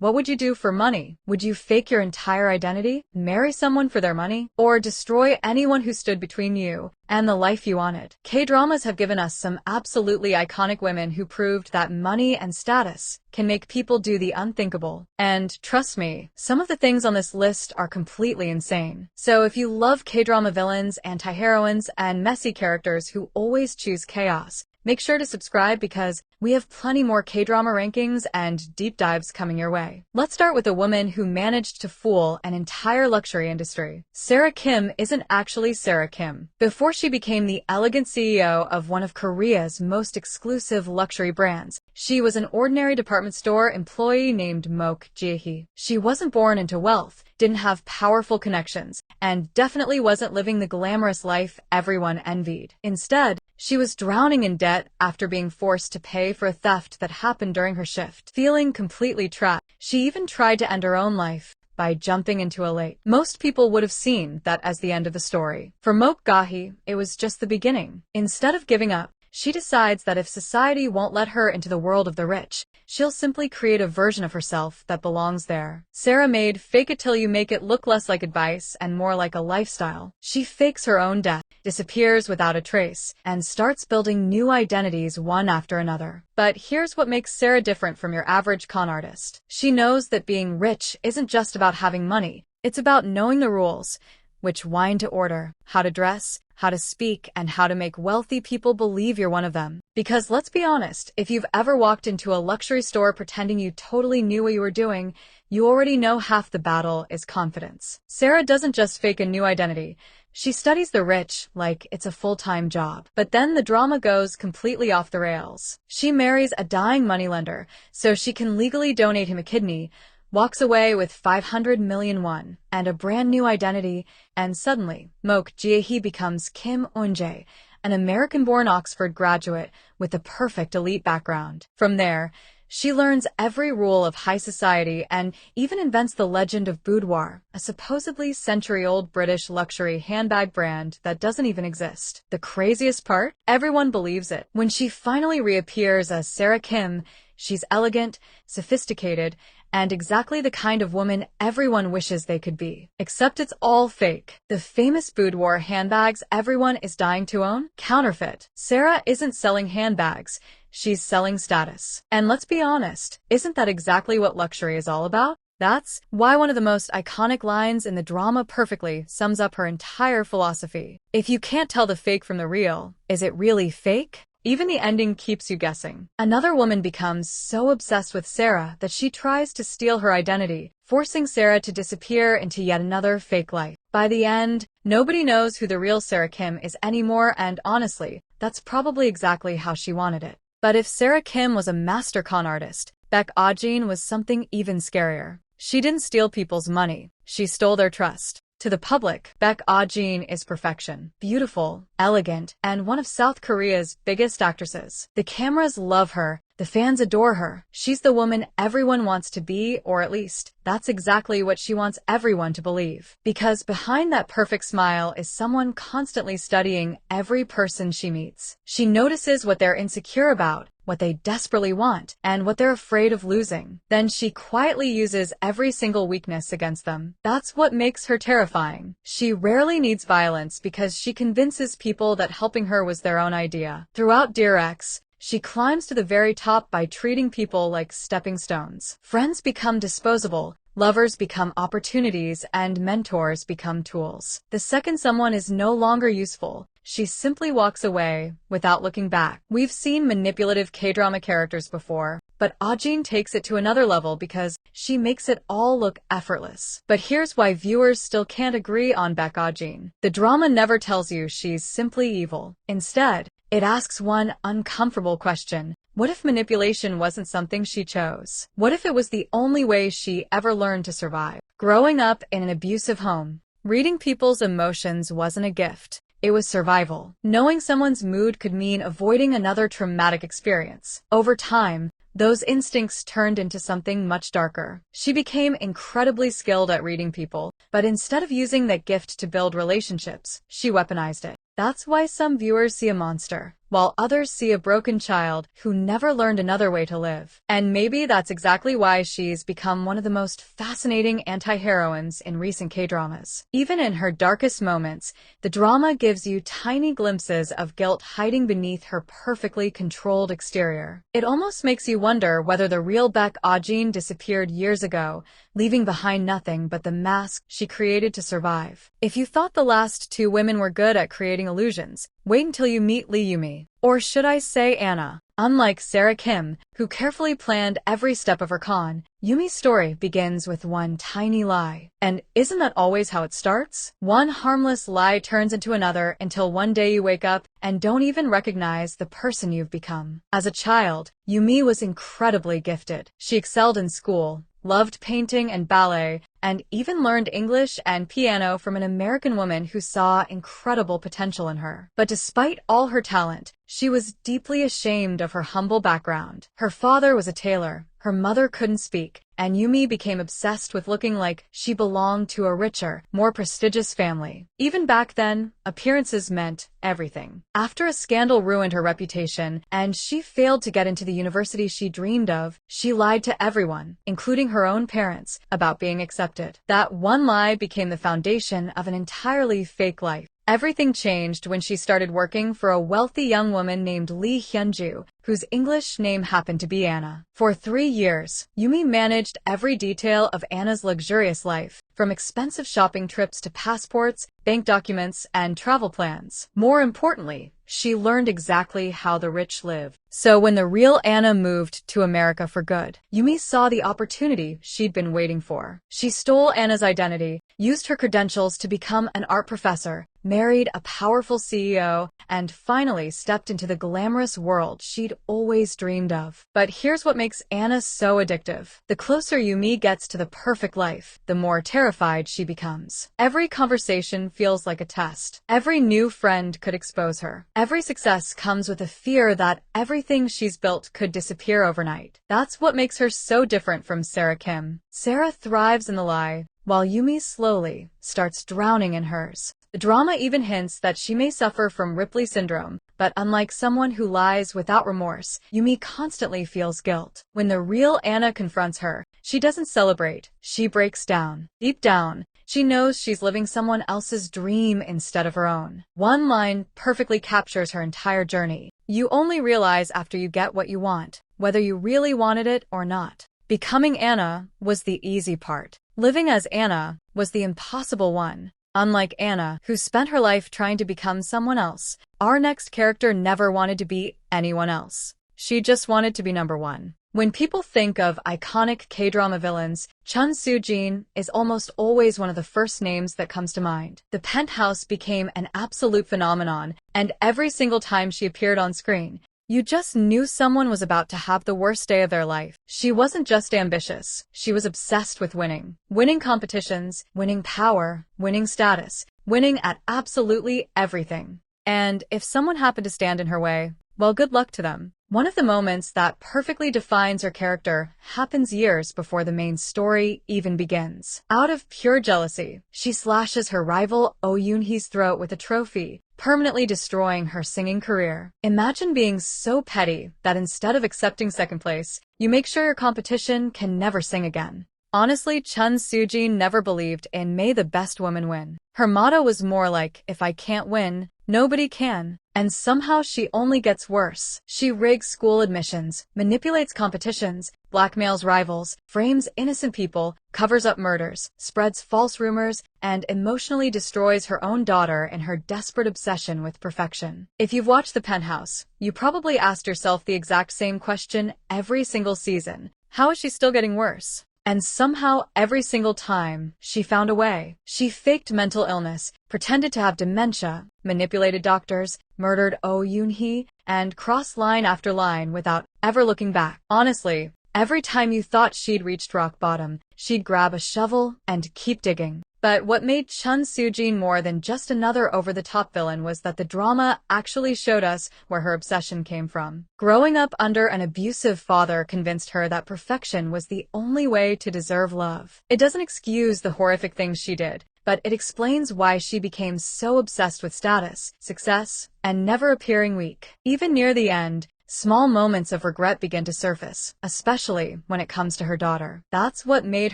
What would you do for money? Would you fake your entire identity, marry someone for their money, or destroy anyone who stood between you and the life you wanted? K-dramas have given us some absolutely iconic women who proved that money and status can make people do the unthinkable. And trust me, some of the things on this list are completely insane. So if you love K-drama villains, anti-heroines, and messy characters who always choose chaos, make sure to subscribe because we have plenty more K-drama rankings and deep dives coming your way. Let's start with a woman who managed to fool an entire luxury industry. Sarah Kim isn't actually Sarah Kim. Before she became the elegant CEO of one of Korea's most exclusive luxury brands, she was an ordinary department store employee named Mook Jae-hee. She wasn't born into wealth, didn't have powerful connections, and definitely wasn't living the glamorous life everyone envied. Instead, she was drowning in debt after being forced to pay for a theft that happened during her shift. Feeling completely trapped, she even tried to end her own life by jumping into a lake. Most people would have seen that as the end of the story. For Mook Jae-hee, it was just the beginning. Instead of giving up, she decides that if society won't let her into the world of the rich, she'll simply create a version of herself that belongs there. Sarah made fake it till you make it look less like advice and more like a lifestyle. She fakes her own death, disappears without a trace, and starts building new identities one after another. But here's what makes Sarah different from your average con artist. She knows that being rich isn't just about having money. It's about knowing the rules, which wine to order, how to dress, how to speak, and how to make wealthy people believe you're one of them. Because let's be honest, if you've ever walked into a luxury store pretending you totally knew what you were doing, you already know half the battle is confidence. Sarah doesn't just fake a new identity. She studies the rich like it's a full-time job. But then the drama goes completely off the rails. She marries a dying moneylender so she can legally donate him a kidney, walks away with 500 million won and a brand new identity, and suddenly, Mook Jae-hee becomes Kim Eun-jae, an American-born Oxford graduate with the perfect elite background. From there, she learns every rule of high society and even invents the legend of boudoir, a supposedly century-old British luxury handbag brand that doesn't even exist. The craziest part? Everyone believes it. When she finally reappears as Sarah Kim, she's elegant, sophisticated, and exactly the kind of woman everyone wishes they could be. Except it's all fake. The famous boudoir handbags everyone is dying to own? Counterfeit. Sarah isn't selling handbags. She's selling status. And let's be honest, isn't that exactly what luxury is all about? That's why one of the most iconic lines in the drama perfectly sums up her entire philosophy. If you can't tell the fake from the real, is it really fake? Even the ending keeps you guessing. Another woman becomes so obsessed with Sarah that she tries to steal her identity, forcing Sarah to disappear into yet another fake life. By the end, nobody knows who the real Sarah Kim is anymore, and honestly, that's probably exactly how she wanted it. But if Sarah Kim was a master con artist, Baek Ah-jin was something even scarier. She didn't steal people's money. She stole their trust. To the public, Baek Ah-jin is perfection, beautiful, elegant, and one of South Korea's biggest actresses. The cameras love her, the fans adore her. She's the woman everyone wants to be, or at least, that's exactly what she wants everyone to believe. Because behind that perfect smile is someone constantly studying every person she meets. She notices what they're insecure about, what they desperately want, and what they're afraid of losing. Then she quietly uses every single weakness against them. That's what makes her terrifying. She rarely needs violence because she convinces people that helping her was their own idea. Throughout Dear Ex, she climbs to the very top by treating people like stepping stones. Friends become disposable, lovers become opportunities, and mentors become tools. The second someone is no longer useful, she simply walks away without looking back. We've seen manipulative K-drama characters before, but Ah-jin takes it to another level because she makes it all look effortless. But here's why viewers still can't agree on Baek Ah-jin. The drama never tells you she's simply evil. Instead, it asks one uncomfortable question. What if manipulation wasn't something she chose? What if it was the only way she ever learned to survive? Growing up in an abusive home, reading people's emotions wasn't a gift. It was survival. Knowing someone's mood could mean avoiding another traumatic experience. Over time, those instincts turned into something much darker. She became incredibly skilled at reading people, but instead of using that gift to build relationships, she weaponized it. That's why some viewers see a monster, while others see a broken child who never learned another way to live. And maybe that's exactly why she's become one of the most fascinating anti-heroines in recent K-dramas. Even in her darkest moments, the drama gives you tiny glimpses of guilt hiding beneath her perfectly controlled exterior. It almost makes you wonder whether the real Baek Ah-jin disappeared years ago, leaving behind nothing but the mask she created to survive. If you thought the last two women were good at creating illusions, wait until you meet Lee Yumi. Or should I say Anna? Unlike Sarah Kim, who carefully planned every step of her con, Yumi's story begins with one tiny lie. And isn't that always how it starts? One harmless lie turns into another until one day you wake up and don't even recognize the person you've become. As a child, Yumi was incredibly gifted. She excelled in school, loved painting and ballet, and even learned English and piano from an American woman who saw incredible potential in her. But despite all her talent, she was deeply ashamed of her humble background. Her father was a tailor, her mother couldn't speak, and Yumi became obsessed with looking like she belonged to a richer, more prestigious family. Even back then, appearances meant everything. After a scandal ruined her reputation, and she failed to get into the university she dreamed of, she lied to everyone, including her own parents, about being accepted. That one lie became the foundation of an entirely fake life. Everything changed when she started working for a wealthy young woman named Lee Hyunju, whose English name happened to be Anna. For 3 years, Yumi managed every detail of Anna's luxurious life, from expensive shopping trips to passports, bank documents, and travel plans. More importantly, she learned exactly how the rich live. So when the real Anna moved to America for good, Yumi saw the opportunity she'd been waiting for. She stole Anna's identity, used her credentials to become an art professor, married a powerful CEO, and finally stepped into the glamorous world she'd always dreamed of. But here's what makes Anna so addictive. The closer Yumi gets to the perfect life, the more terrified she becomes. Every conversation feels like a test. Every new friend could expose her. Every success comes with a fear that everything she's built could disappear overnight. That's what makes her so different from Sarah Kim. Sarah thrives in the lie, while Yumi slowly starts drowning in hers. The drama even hints that she may suffer from Ripley syndrome, but unlike someone who lies without remorse, Yumi constantly feels guilt. When the real Anna confronts her, she doesn't celebrate, she breaks down. Deep down, she knows she's living someone else's dream instead of her own. One line perfectly captures her entire journey. You only realize after you get what you want, whether you really wanted it or not. Becoming Anna was the easy part. Living as Anna was the impossible one. Unlike Anna, who spent her life trying to become someone else, our next character never wanted to be anyone else. She just wanted to be number one. When people think of iconic K-drama villains, Chun Soo-jin is almost always one of the first names that comes to mind. The penthouse became an absolute phenomenon, and every single time she appeared on screen, you just knew someone was about to have the worst day of their life. She wasn't just ambitious, she was obsessed with winning. Winning competitions, winning power, winning status, winning at absolutely everything. And if someone happened to stand in her way, well, good luck to them. One of the moments that perfectly defines her character happens years before the main story even begins. Out of pure jealousy, she slashes her rival Oh Yoon-hee's throat with a trophy, permanently destroying her singing career. Imagine being so petty that instead of accepting second place, you make sure your competition can never sing again. Honestly, Chun Soo-jin never believed in "May the best woman win." Her motto was more like, if I can't win, nobody can. And somehow she only gets worse. She rigs school admissions, manipulates competitions, blackmails rivals, frames innocent people, covers up murders, spreads false rumors, and emotionally destroys her own daughter in her desperate obsession with perfection. If you've watched The Penthouse, you probably asked yourself the exact same question every single season. How is she still getting worse? And somehow, every single time, she found a way. She faked mental illness, pretended to have dementia, manipulated doctors, murdered Oh Yoon-hee, and crossed line after line without ever looking back. Honestly, every time you thought she'd reached rock bottom, she'd grab a shovel and keep digging. But what made Chun Soo-jin more than just another over-the-top villain was that the drama actually showed us where her obsession came from. Growing up under an abusive father convinced her that perfection was the only way to deserve love. It doesn't excuse the horrific things she did, but it explains why she became so obsessed with status, success, and never appearing weak. Even near the end, small moments of regret begin to surface, especially when it comes to her daughter. That's what made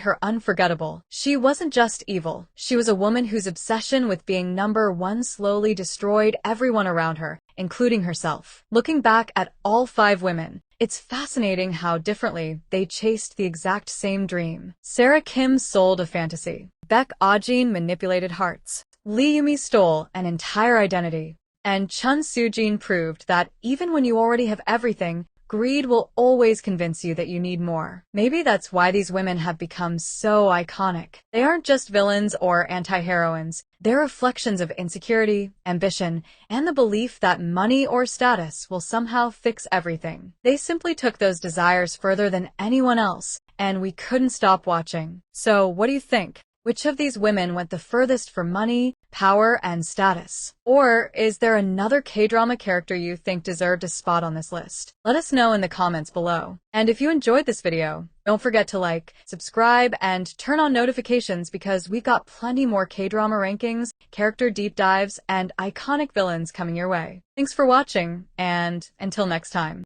her unforgettable. She wasn't just evil. She was a woman whose obsession with being number one slowly destroyed everyone around her, including herself. Looking back at all 5 women, it's fascinating how differently they chased the exact same dream. Sarah Kim sold a fantasy. Baek Ah-jin manipulated hearts. Lee Yumi stole an entire identity. And Chun Soo-jin proved that even when you already have everything, greed will always convince you that you need more. Maybe that's why these women have become so iconic. They aren't just villains or anti-heroines. They're reflections of insecurity, ambition, and the belief that money or status will somehow fix everything. They simply took those desires further than anyone else, and we couldn't stop watching. So, what do you think? Which of these women went the furthest for money, power, and status? Or is there another K-drama character you think deserved a spot on this list? Let us know in the comments below. And if you enjoyed this video, don't forget to like, subscribe, and turn on notifications because we've got plenty more K-drama rankings, character deep dives, and iconic villains coming your way. Thanks for watching, and until next time.